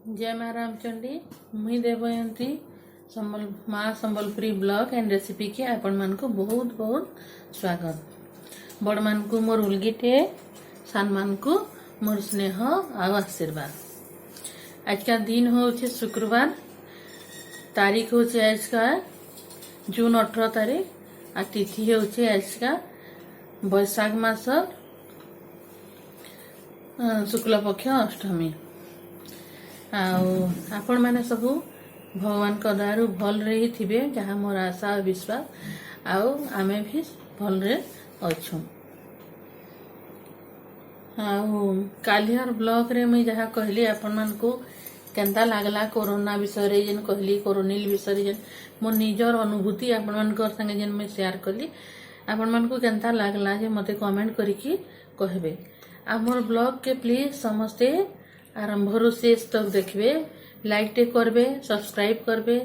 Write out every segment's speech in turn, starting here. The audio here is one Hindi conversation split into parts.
जय माँ रामचंडी मुई देवयंती माँ संबलपुरी ब्लॉग एंड रेसिपी के आपण मान को बहुत बहुत स्वागत। बड़ मान को मोर उलगिटे सान मान को मोर स्नेह आ आशीर्वाद। आज का दिन हो शुक्रवार, तारीख हो आज का जून 18 तारीख आ तिथि हो आज का बैशाख मास शुक्ल पक्ष अष्टमी। आपण मैंने सब भगवान का दयारू भल रही थे जहाँ मोर आशा और विश्वास आमे भी भल रे अच्छु। कालियर ब्लॉग रे मुई जहाँ कहली आपण मान को केंता लागला कोरोना विषय रे जेन कहली कोरोनिल विषय रे जेन मोर निजर अनुभूति आपण मान को संगे जेन मैं शेयर कली आपण मान को केंता लागला जे मते कमेंट करिकी कहबे। आ मोर ब्लॉग के प्लीज समस्ते आरंभ शेष तक देखबे, लाइक टे करबे, सब्सक्राइब करबे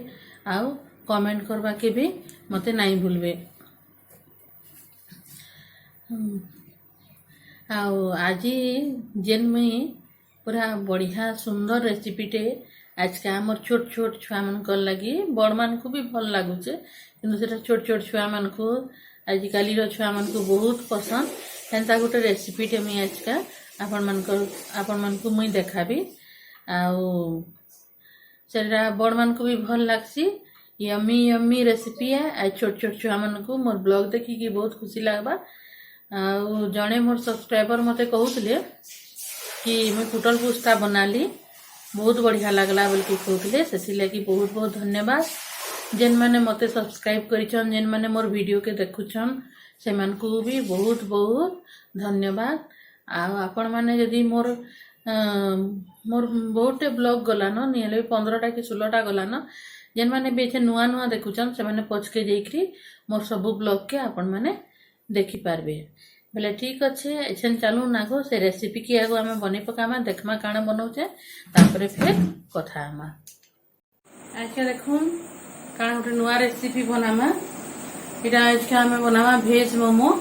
आउ कमेंट करबा के भी मते नहीं भूलबे। आउ आज जेन मुई पूरा बढ़िया सुंदर रेसिपी टे आज का मोर छोट छोट छुआ मन कर लगी बड़ मान को भी भल लागुचे किंतु सेटा छोट छोट छुआ मन को आजिकाली रो छुआ मन को बहुत पसंद एंता गोटे रेसिपी टे मुई आज का आपण मान को मुई देखाबी। आउ सेटा बड़ मान को भी भल लागसी यम्मी यम्मी रेसिपी है। आज छोट छोट छुआ मन को मोर ब्लॉग देखी कि बहुत खुशी लागबा। आउ जणे मोर सब्सक्राइबर मते कहउतले कि मैं कुटल पुस्ता बनाली बहुत बढ़िया लागला बोल के कहउतले, सेथि लागि बहुत बहुत धन्यवाद। जेन माने मते सब्सक्राइब करिछन, जेन माने मोर वीडियो के देखुछन से मान को भी बहुत बहुत धन्यवाद। आपण माने जदि मोर मोर बहुते ब्लॉग गला न निले 15टा कि 16टा गला न जेन माने बेचे नुआ नुआ देखुछन से माने पछके जाइकरी मोर सब ब्लॉग के आपण माने देखि पारबे बोले। ठीक अच्छे एछन चालू नागो से रेसिपी की आगो आमे बने पकामा देखमा काना बनाउछे तापरे फिर कथा आमा। आज के देखुन काना गोटे नुआ रेसिपी बनामा। इटा आज के आमे बनावा भेज मोमो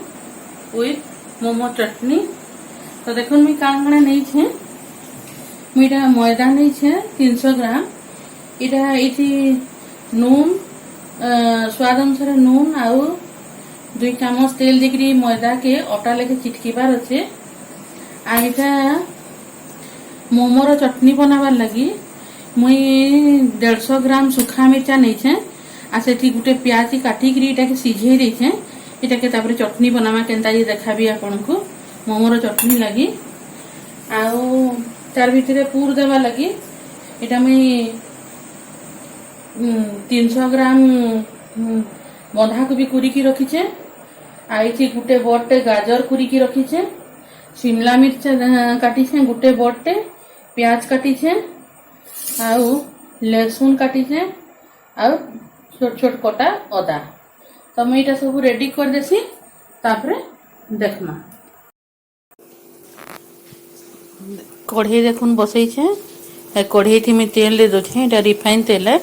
विथ मोमो चटनी। तो देखुन मी कान काना नहीं छे मीठा मैदा नहीं छे 300 ग्राम। इटा इथि नून स्वाद अनुसार नून आउ 2 चामच तेल देकरी मैदा के अटा लेके चिटकीबार अच्छे। आ इटा मोमोर चटनी बनाबार लगी मुई 150 ग्राम सुखा मिर्चा नहीं छे आ सेठी गुटे प्याज काटिकरी इटा के सिझे दै छे। इटा के तापर चटनी बनामा केनता ये देखाबी आपन को मोमोर चटनी लगी। आउ तार भितरे पूर देवा लगी इटा मुई 300 ग्राम बंधा कोबी कुरिकी रखीचे। आइछि गुटे बड़टे गाजर कुरिकी रखीचे, शिमला मिर्च काटीछे गुटे बड़टे, प्याज काटीछे आउ लहसुन काटीछे आउ छोट छोट कटा अदा। तो मैं इटा सब रेडी कर देसी तापरे देखमा। कढ़ई देखुन बसई छे कढ़ई थी मैं तेल दे दोछे एटा रिफाइन तेल है।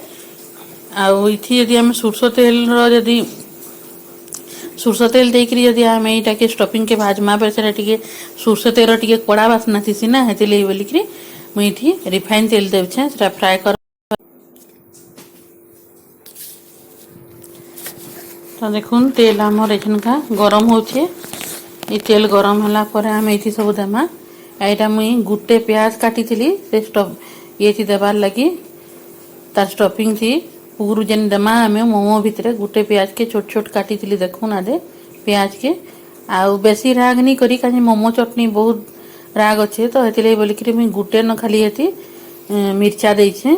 आउ इथि यदि हम सरसो तेल रो यदि सरसो तेल देकरी यदि आम एटा के स्टफिंग के भाजमा बेर सेटा टिके सरसो तेल टिके कड़ा बासना थिसी ना हेति ले बोलिकरी मुई इथि रिफाइन तेल देछे सेटा फ्राई कर। तो देखुन तेल हमर एखनका गरम होछे। ई तेल गरम होला पर हम एथि सब देमा। एटा मुई गुटे प्याज काटी थिली से स्टफ ये थी देबार लगी तार स्टफिंग थी पूरु जेन देमा हमें मोमो भितरे गुटे प्याज के छोट छोट काटी थिली देखुन आदे प्याज के। आउ बेसी राग नहीं करी काजे मोमो चटनी बहुत राग अच्छे तो हेतिले बोलिकरी मुई गुटे न खाली हेती मिर्चा देछे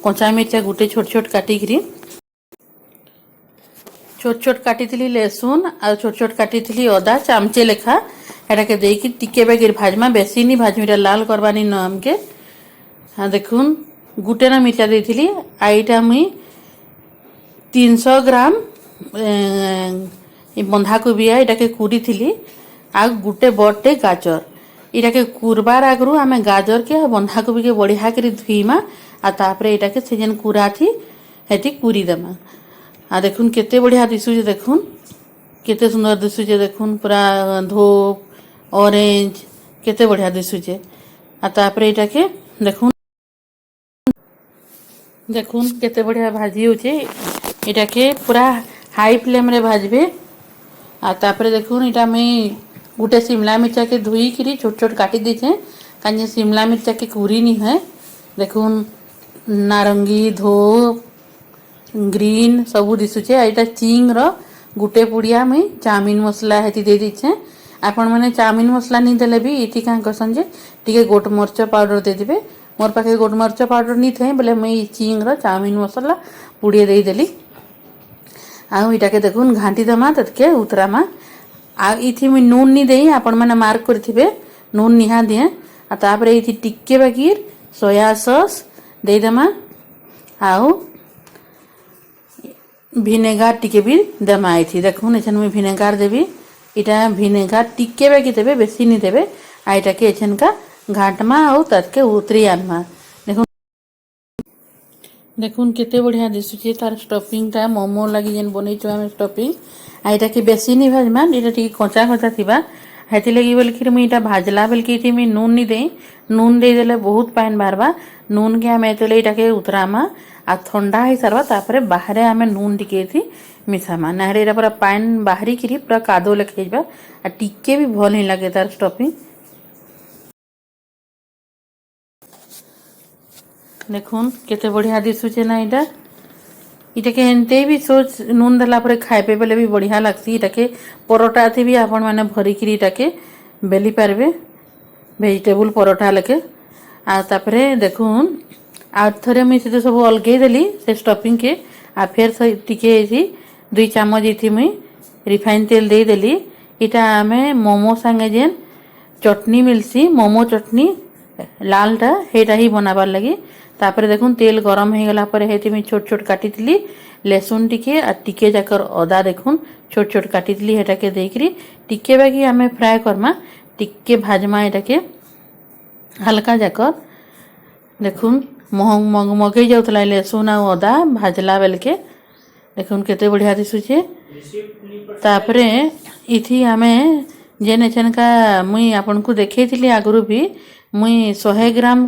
कच्चा मिर्चा गुटे छोट छोट काटिकरी छोट छोट काटी थिली लहसुन आ छोट छोट काटी थिली अदा चामचे लेखा एटा के देकी टिके बेगिर भाजमा बेसी नहीं भाजमीटा लाल करबानी न हमके। हाँ देखुन गुटे ना मिर्चा देथिली आईटा मुई 300 ग्राम बंधा कोबी एटा के कुरी थिली आ गुटे बड़टे गाजर। इटा के कुरबार आगरू आमे गाजर के बंधा कोबी के बढ़िया करी धुईमा आ तापरे एटा के सेजन कुरा थी हेती कुरी देमा। आ देखुन केते बढ़िया दिसुजे देखुन केते सुंदर दिसुजे देखुन पूरा धोप ऑरेंज केते बढ़िया दिसुचे। आ तापरे एटा के देखुन देखुन केते बढ़िया भाजी होचे। इटा के पूरा हाई फ्लेम रे भाजबे। आ तापरे देखुन इटा मैं गुटे शिमला मिर्चा के धुई करी छोट छोट काटी देछे। काजे शिमला मिर्चा के कुरी नहीं है। देखुन नारंगी धो ग्रीन सबू दिशुचे। एटा चिंग रो गुटे पुड़िया मैं चाउमीन मसला हेती दे दीछे। आपण माने चाउमीन मसला नहीं देले भी इठी का करसन जे टिके गोट मरच पाउडर दे देबे। मोर पाखे गोट मरच पाउडर नहीं थे बोले मैं चिंग रो चाउमीन मसला पुड़िए दे देली। आउ इटा के देखुन घांटी दमा ततके उतरामा। आ इथि मैं नून नहीं देई आपण माने मार्क करथिबे नून निहा दिए। आ तापरे इथि टिके बाकीर सोया सॉस दे दमा। आउ ভিনেগার টিকে भी देमा थी। देखुन एछन मैं ভিনেগার देवी। इटा ভিনেগার टिके बाकी देबे बेसी नहीं देबे। आ इटा के एछन का घाटमा आउ ततके उतरी आनमा। देखुन देखुन केते बढ़िया दिसुचे तार स्टफिंग मोमो लगी जेन बनैछु हम स्टफिंग। आ इटा के बेसी नहीं भाजमा इटा टिके कच्चा कच्चा थिबा। हेति लगी बोलकि मैं इटा भाजला बोलकि इथि मैं नून नहीं देई। नून दे देले बहुत पानी बाहरबा। नून के हम एतले इटा के उतरामा। आ ठंडा ही सरवा तापरे बाहरे आमे नून टिके थी मिसामा नाहरे एरा पूरा पानी बाहरी करी पूरा कादो लेके जबा। आ टिके भी भल नहीं लगे तार स्टफिंग। देखुन केते बढ़िया दिसुचे ना इटा। इटा के एनते भी सोच नून दला परे खाइबे बेले भी बढ़िया लगसी। इटा के परोटा थी भी आपण माने भरी करी इटा के बेली पारबे वेजिटेबल परोटा लेके। आ तापरे देखुन आ थरे मुई से सब अलगै देली से स्टफिंग के। आ फिर टिके थी 2 चामच थी मुई रिफाइन तेल दे देली। इटा आमे मोमो संगे जेन चटनी मिलसी मोमो चटनी लालटा हेटा ही बनाबार लगी। तापरे देखुन तेल गरम हो गला पर हेती मुई छोट छोट काटी थी लहसुन टिके आ टिके जाकर अदा देखुन छोट छोट काटी थी हेटा के देकरी टिके बाकी आमे फ्राए करमा टिके भाजमा एटा के हल्का जाकर। देखुन मगई जाउतला लहसुन आ अदा भाजला बेल के। देखुन केते बढ़िया दिसुचे। तापरे इथि आमे जेन एछन का मुई आपन को देखै थिली आगरु भी मुई 100 ग्राम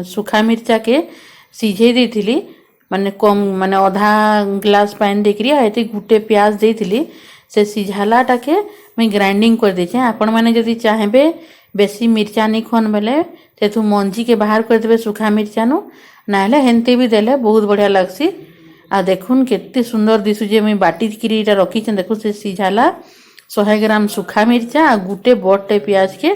सुखा मिर्चा के सीझे देथिली माने कम माने आधा ग्लास पानी देकरी एते गुटे प्याज देथिली। से सिझालाटा के मुई ग्राइंडिंग कर देछे। आपण माने जदी चाहेबे बेसी मिर्चा नहीं खन बेले तेथु मंजी के बाहर कर देबे सुखा मिर्चा नु नाले हेनते भी देले बहुत बढ़िया लगसी। आ देखुन केते सुंदर दिसुजे मुई बाटी किरी इटा रखी छ। देखु से सिझाला 100 ग्राम सुखा मिर्चा आ गुटे बड़टे प्याज के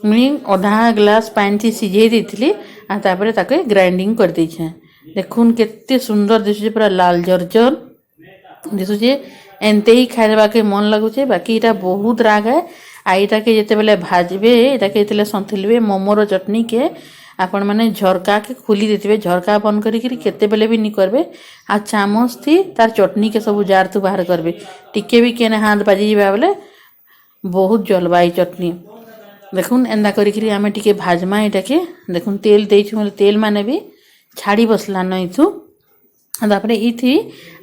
मुई आधा ग्लास पानी थी सिझे देथिली। आ तापरे ताके ग्राइंडिंग कर दै छ। देखुन केते सुंदर दिसुजे पूरा लाल जर्जर दिसुजे एनते ही खाइबा के मन लगुचे। बाकी इटा बहुत राग है। आ इटा के जेते बेले भाजबे इटा के जेते संथिलबे मोमोर चटनी के आपण माने झरका के खुली देथिबे झरका बंद करी केते बेले भी नहीं करबे। आ चामच थी तार चटनी के सब जार तू बाहर करबे टिके भी केने हाथ बाजी जाबा बेले बहुत जलबाई चटनी। देखुन एंदा करी आमे टिके भाजमा इटा के। देखुन तेल देइछु तेल माने भी छाड़ी बसला न इथु। तापरे इथि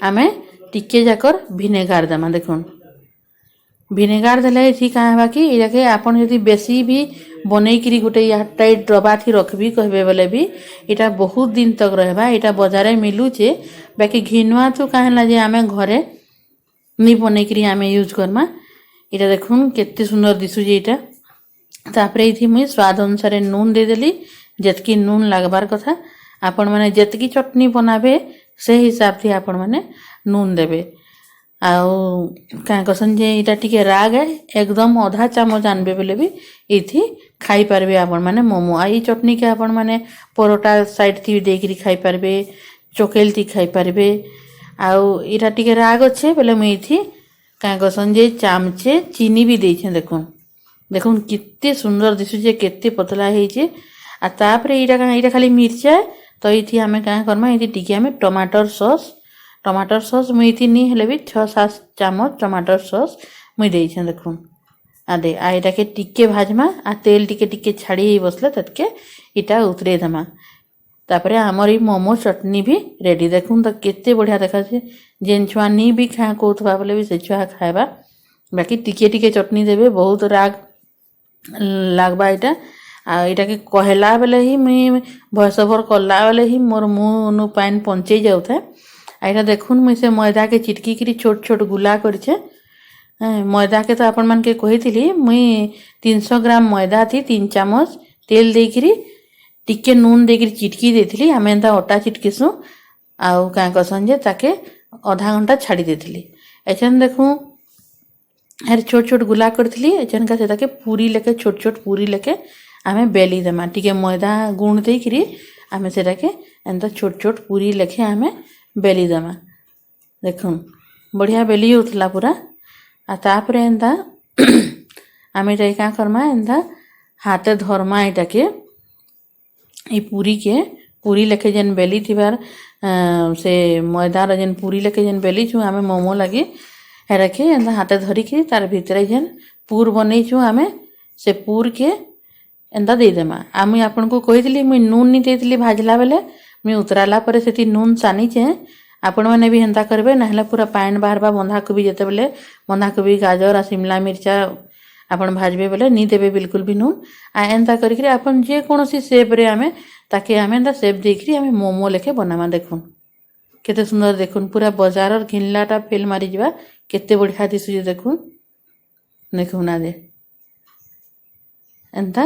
आमे टिके जाकर विनेगार दमा। देखुन विनेगार देले इथि का हेबा कि इटा के आपण यदि बेसी भी बनै करी गुटे या टाइट डब्बा थी रखबी कहबे बेले भी इटा बहुत दिन तक रहबा। इटा बाजारे मिलुचे बाकी घिनवा तो काहेला जे आमे घरे नी बनै करी आमे यूज करमा। इटा देखुन केते सुंदर दिसुजे इटा। तापरे इथि मुई स्वाद अनुसार नून दे देली जेतकी नून लागबार कथा। आपण माने जेतकी चटनी बनाबे से हिसाब थी आपण माने नून देबे। आउ का कसन जे इटा टिके राग है एकदम आधा चामच आनबे बेले भी इथि खाई पारबे आपण माने मोमो। आ ई चटनी के आपण माने परोटा साइड थी देकरी खाई पारबे चोकेल थी खाई पारबे। आउ इटा टिके राग अच्छे बेले मुई इथि का कसन जे चामचे चीनी भी देछे। देखुन देखुन कित्ते सुंदर दिसुचे केते पतला हेचे। आ तापरे इटा खाली मिर्चा तो इथि आमे का करमा इथि टिके आमे टमाटर सॉस मुई इथि नी हेले भी 6-7 चामच टमाटर सॉस मुई देइछे। देखुन आदे आ इटा के टिके भाजमा आ तेल टिके टिके छाड़ी बसले ततके इटा उतरे दमा। तापरे हमर ई मोमो चटनी भी रेडी। देखुन तो केते बढ़िया देखा छे जेन छुआ नी भी खा कोथबा बोले भी से छुआ खाएबा। बाकी टिके टिके चटनी देबे बहुत राग लागबा इटा। आईटा के कहला बेले ही मुई भॉइस ओवर कला बेले ही मोर मुँह पानी पंचे जाऊ था। आईटा देखुन मुई से मैदा के चिटकी करी छोट छोट गुला करछे। मैदा के तो आपण मन के कही मुई 300 ग्राम मैदा थी 3 चामच तेल देकरी टिके नून देकरी चिटकी देथिली। आमे एंता अटा चिटकीसु आउ क्या कहसन जे ताके आधा घंटा छाड़ी देथिली। एछन देखूँ हर छोट छोट गुला करथिली। एछन का से ताके पूरी लेके छोट छोट पूरी लेके आमे बेली देमा टिके मैदा गुण देकरी आमे सेटा के एंता छोट छोट पूरी लेके आमे बेली देमा। देखुन बढ़िया बेली होतला पूरा। आ तापरे एंता आमे जाई का करमा एंता हाथे धरमा एटा के ई पूरी के पूरी लेके जेन बेली थिबार से मैदार जेन पूरी लेके जेन बेली छु आमे मोमो लगी हेरा के एंता हाथे धरी के तार भितरे जेन पूर बनै छु आमे से पूर के एंता दे देमा। आमी आपन को कहितली मुई नून नी देतली भाजला बेले मुई उतराला परे सेती नून सानी छे। आपण माने भी हेंता करबे नहले पूरा पानी बाहरबा बंधाकोबी जेते बेले बंधाकोबी गाजर आ शिमला मिर्चा आपण भाजबे बेले नी देबे बिल्कुल भी नून। आ एंता करिकरी आपण जे कोनोसी शेप रे आमे ताके आमे एंता शेप देकरी आमे मोमो लेके बनामा। देखुन केते सुंदर देखुन पूरा बाजारर घिनलाटा फेल मारी जिबा केते बढ़िया दिसुजे। देखुन देखुन आ दे एंता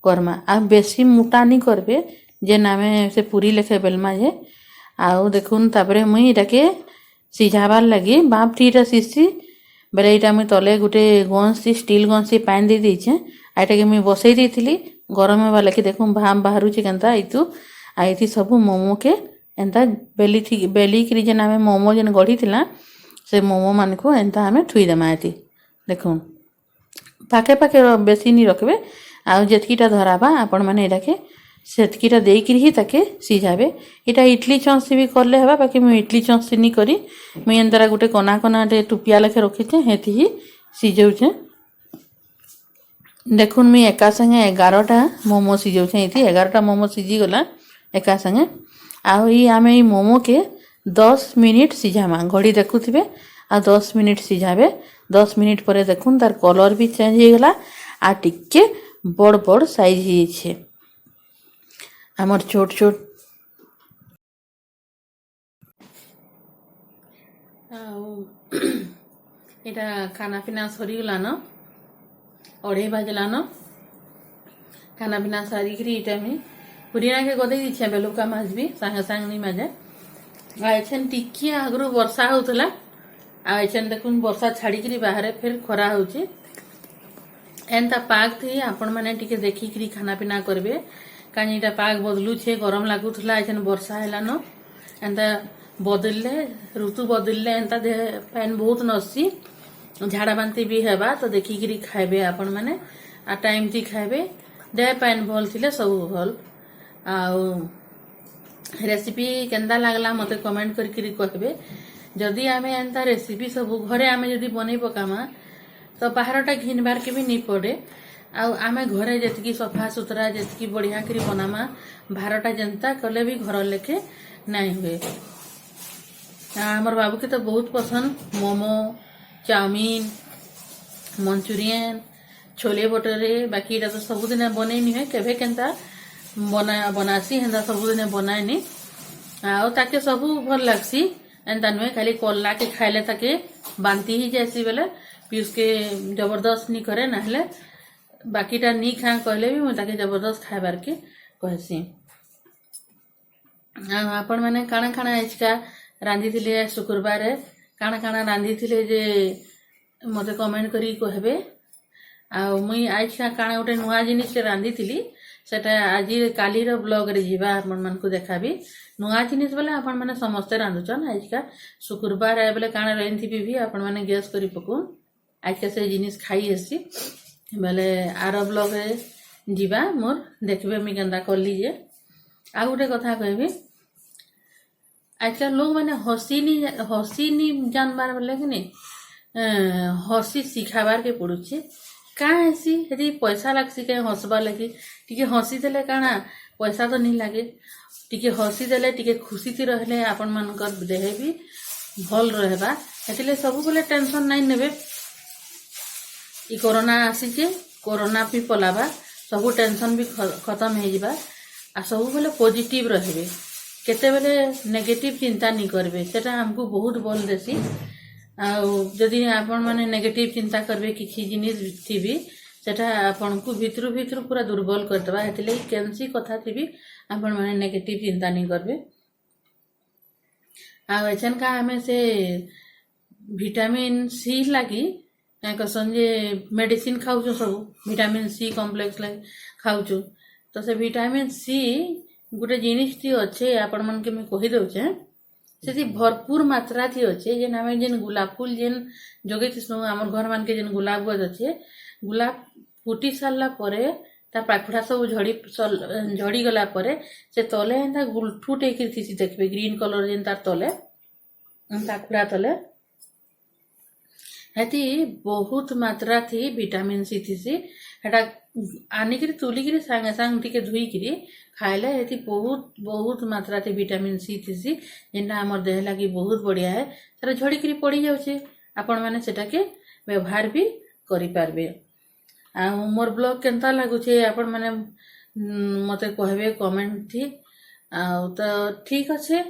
करमा आ बेसी मोटा नी करबे जेन आमे से पूरी लेके बेलमा जे। आउ देखुन तापरे मुई इटाके सिझाबार लगी बाप ठीटा सिसी बेले इटा मुई तले गुटे गंसी स्टील गंसी पानी दे देछे। आइटाके मुई बसई देथिली गरम हेबा लगी। देखुन भाप बाहरुचे केनता इतु आइथि सब मोमो के एंता बेली करी जेन आमे मोमो जेन गढ़ी थिला से मोमो मान को एंता आमे थुई देमा। एति देखुन पाखे पाखे बेसी नी रखबे आउ जेतकीटा धराबा आपण माने इटाके सेतकीटा देकरी ही ताके सिझाबे। इटा इडली चौंसी भी करले हेबा बाकी मुई इडली चौंसी नी करी मुई एंतरा गुटे कोना कोना टे टुपिया लेखे रखीचे हेती ही सिझौछे। देखुन मुई एका संगे 11टा मोमो सिझौछे। इति 11टा मोमो सिझी गला एका संगे। आउ ई आमे ई मोमो के 10 मिनिट सिझामा घड़ी देखुथिबे आ 10 मिनिट सिझाबे। 10 मिनिट परे देखुन तार कलर भी चेंज हो गला आ टिके बड़ बड़ साइज ही छे। हमर छोट छोट इटा खाना पीना सरी गला न 2:30 बजला न। खाना पीना सारी करी इटा में पुरीना के गदे दीछे बेलुका माजबी सांगे सांग नहीं माजे। आछन टिकी आगरो वर्षा होतला आछन देखुन वर्षा छाड़ी करी बाहर फिर खरा होचे। एंता पाग थी आपण माने टिके देखी करी खाना पीना करबे कानी इटा पाग बदलू छे गरम लागुथला एछन वर्षा हैला न। एंता बदलले ऋतु बदलले एंता दे पैन बहुत नसी झाड़ा बांती भी हेबा तो देखी करी खाइबे आपण माने आ टाइम थी खाइबे दे पैन भल थिले सब भल। आउ रेसिपी केंदा लागला मते कमेंट करी करी कहबे। जदी आमे एंता रेसिपी सब घरे आमे जदी बनै पकामा तो बाहरटा घिनबार के भी नहीं पड़े। आउ आमे घरे जेतकी सफा सुतरा जेतकी बढ़िया करी बनामा भारटा जनता कले भी घर लेके नहीं हुए। हमर बाबू के तो बहुत पसंद मोमो चाउमीन मंचूरियन छोले भटूरे बाकी इटा तो सबुदिन बनै नहीं है केभे केनता बनासी हेंदा सबुदिन बनाए नहीं। आउ ताके सबू भल लागसी एंता नुहे खाली कल्ला के खाइले ताके बांती ही जैसी बेले पीस के जबरदस्त नहीं करे नहले बाकीटा नी खा कहले भी मुझे जबरदस्त खाइबार के कहसी। आपण माने काना काना आजका रांधी थिले शुक्रवार काना काना रांधी थिले जे मते कमेंट करी कहबे। आ मुई आजका काना गोटे नुआ जिनिस रांधी थिली सेटा आज काली रो ब्लॉग रे जीवा आपण मन को देखाबी। नुआ जिनिस बेले आपण माने समस्त रांधुचन आजका शुक्रवार आए बेले काना रही थी भी आपण माने गैस करी पकुन आजका से जिनिस खाई आसी बेले आर ब्लॉग रे जीवा मोर देखबे मी केंदा करली जे। आ गोटे कथा कहबी आजकल लोग मैंने हसी नी जानबार बोले कि नहीं हसी सिखाबार के पड़ुचे क्या ऐसी यदि पैसा लगसी कहीं हसबार लगी टिके हसी देले काना पैसा तो नहीं लगे टिके हसी देले टिके खुशी थी रहले आपण मानकर देह भी भल रहबा एतिले सब बोले टेंशन नहीं नेबे। ई कोरोना आसीचे कोरोना भी पलाबा सबू टेंशन भी खत्म हो जावा आ सब बेले पॉजिटिव रहिबे केते बेले नेगेटिव चिंता नहीं करबे सेटा हमको बहुत बल देसी जदि आपण माने नेगेटिव चिंता करबे किसी जिनिस थी भी सेटा आपण को भितरु भितरु पूरा दुर्बल कर देबा हेतले केनसी कथा थी भी आपण माने नेगेटिव चिंता नहीं करबे आ एचन का हमें से विटामिन सी लगी कहसन जे मेडिसिन खाऊ सब विटामिन सी कॉम्प्लेक्स लगी खाऊ तो से विटामिन सी गोटे जिनिस टी अच्छे आपण मन के मैं कहि दउछे से भरपूर मात्रा थी अच्छे जेन आम जेन गुलाब फूल जेन जगे आम घर मान के जेन गुलाब गज अच्छे गुलाब फुटी सारा परे ता पाखुड़ा सब झड़ी गला परे से तले एंता गुलठुट थी देखिए ग्रीन कलर जेन तार तले पाखुड़ा तले हेती बहुत मात्रा थी विटामिन सी थी हेटा आनिक तुलिकी सांगे सांग टिके धुईकी खाइले हेती बहुत बहुत मात्रा थी विटामिन सी थी जेनटा आमर देह लगी बहुत बढ़िया है तार झड़िकी पड़ी जाऊे आपण मैंने सेटा के व्यवहार भी करि पारबे आ मोर ब्लॉग केनता लागुचे आपण मैंने मते कहबे कमेंट थी आ तो ठीक अच्छे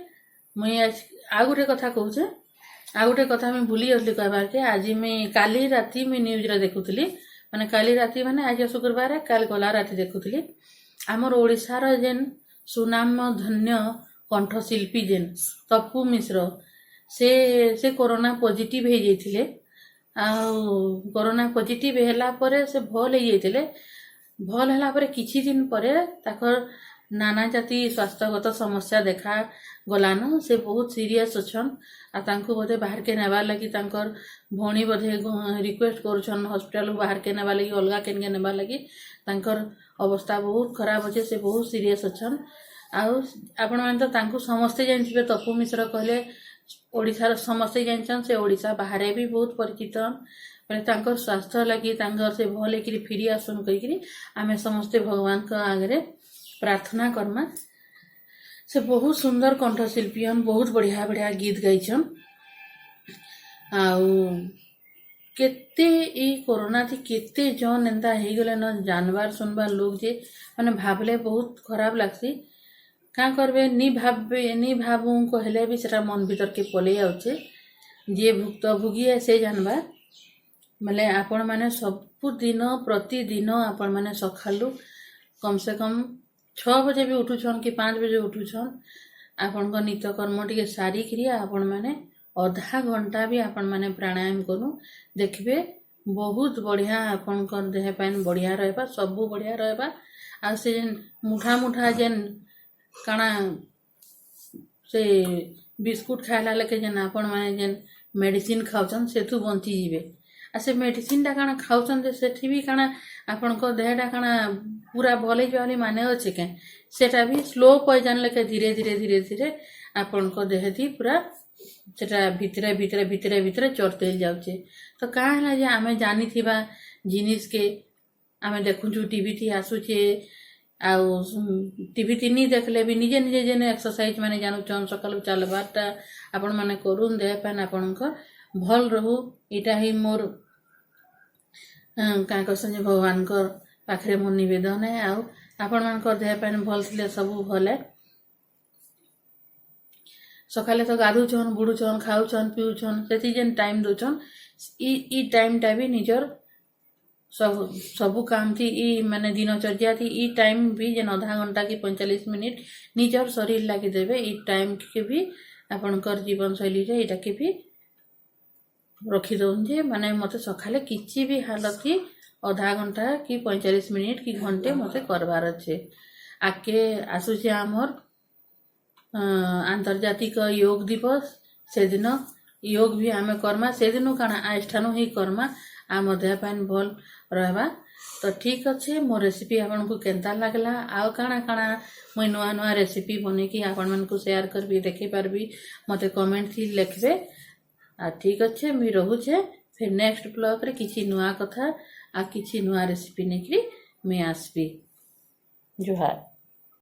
मुई आ गोटे कथा कहूचे आ गोटे कथा मैं भूली गली कहबार के आज मैं काली राति मैं न्यूज रे देखुली माने काली राति माने आज शुक्रवार काल गला राति देखुली आमर ओडिशार जेन सुनाम धन्य कंठशिल्पी जेन तप्पू मिश्र से कोरोना पॉजिटिव हो जाइए कोरोना पॉजिटिव हैला परे से भल हो जाइए भल हैला परे किछि दिन परे ताकर नाना जाति स्वास्थ्यगत समस्या देखा गलान से बहुत सीरियस अच्छन आ तांको बोधे बाहर के नेबार लगी तांकर भौणी बोधे रिक्वेस्ट करुछन हॉस्पिटल बाहर के नेबार लगी अलगा केन के नेबार लगी तांकर अवस्था बहुत खराब अच्छे से बहुत सीरियस अच्छन आपण मैंने तो तांको समस्ते जानथिबे तप्पू मिश्र कहले ओडिशार समस्ते जानछन से ओडिशा बाहर भी बहुत परिचित मैंने तांकर स्वास्थ्य लगी तांकर से भल होकर फिरी आसन करी आमे समस्ते भगवान का आगे प्रार्थना करमा से बहुत सुंदर कंठशिल्पी बहुत बढ़िया बढ़िया गीत गाइछन केते ई कोरोना थी केते जन एंता हो गले न जानबार सुनबार लोग जे माने भाबले बहुत खराब लागसी क्या करबे नी भाबू कहले भी सेटा मन भीतर के पले आउचे जे भुक्तभोगी है से जानबा माने आपण माने सबुदिन प्रतिदिन आपण माने सखालू कम से कम 6 बजे भी उठुछन कि 5 बजे उठुछन आपण को नित्यकर्म टिके सारिकी आपण माने आधा घंटा भी आपण माने प्राणायाम करू देखबे बहुत बढ़िया आपण कर देह पाइन बढ़िया रहबा सबू बढ़िया रहबा आ से जेन मुठा मुठा जेन काना से बिस्कुट खाइला लके जेन आपण माने जेन मेडिसिन खाउछन सेथु बंची जीवे आ से मेडिसिन टा काना खाउछन जे सेठी भी काना आपण को देहटा काना पूरा भले जाली माने अच्छे के सेटा भी स्लो पॉइजन लके धीरे धीरे धीरे धीरे आपण को देह थी पूरा सेटा भितरे भितरे भितरे भितरे चढ़ते जाउचे तो का है जे आमे जानी थिबा जिनिस के आमे देखुछु टीवी थी आसुचे आ टीवी थी नहीं देखले भी निजे निजे जेने एक्सरसाइज माने जानू चन सकाल चलबारटा आपण माने करूम देह पान आपण को भल रहू इटा ही मोर का कहसन जे भगवान को पाखरे मोर निवेदन है आपण मान देह पान भल थिले सब भल है सकाले तो गाधुछन बुड़ुछन खाऊछन पीऊछन से जेन टाइम दउछन ई टाइम टा भी निजर सबू काम थी ई माने दिनचर्या थी ई टाइम भी जेन आधा घंटा की 45 मिनिट निजर शरीर लगी देवे ई टाइम के भी आपणकर जीवन शैली रे इटा के भी रखी दउन जे माने मते सकाले किछि भी हालत थी आधा घंटा कि 45 मिनिट कि घंटे मते करबार अच्छे आके आसुचे आमर आंतर्जातिक योग दिवस से दिन योग भी आमे करमा से दिन काना आष्ठानु ही करमा आम देह पाइन भल रहबा तो ठीक अच्छे मो रेसिपी आपन को केनता लागला आउ काना काना मुई नुआ नुआ रेसिपी बने कि आपन मन को शेयर करबी देखि पारबी मते कमेंट थी लिखबे आ ठीक अच्छे मुई रहूचे फिर नेक्स्ट ब्लॉग रे किछि नुआ कथा आ किछि नुआ रेसिपी नेकरी मैं आसबी जुहार।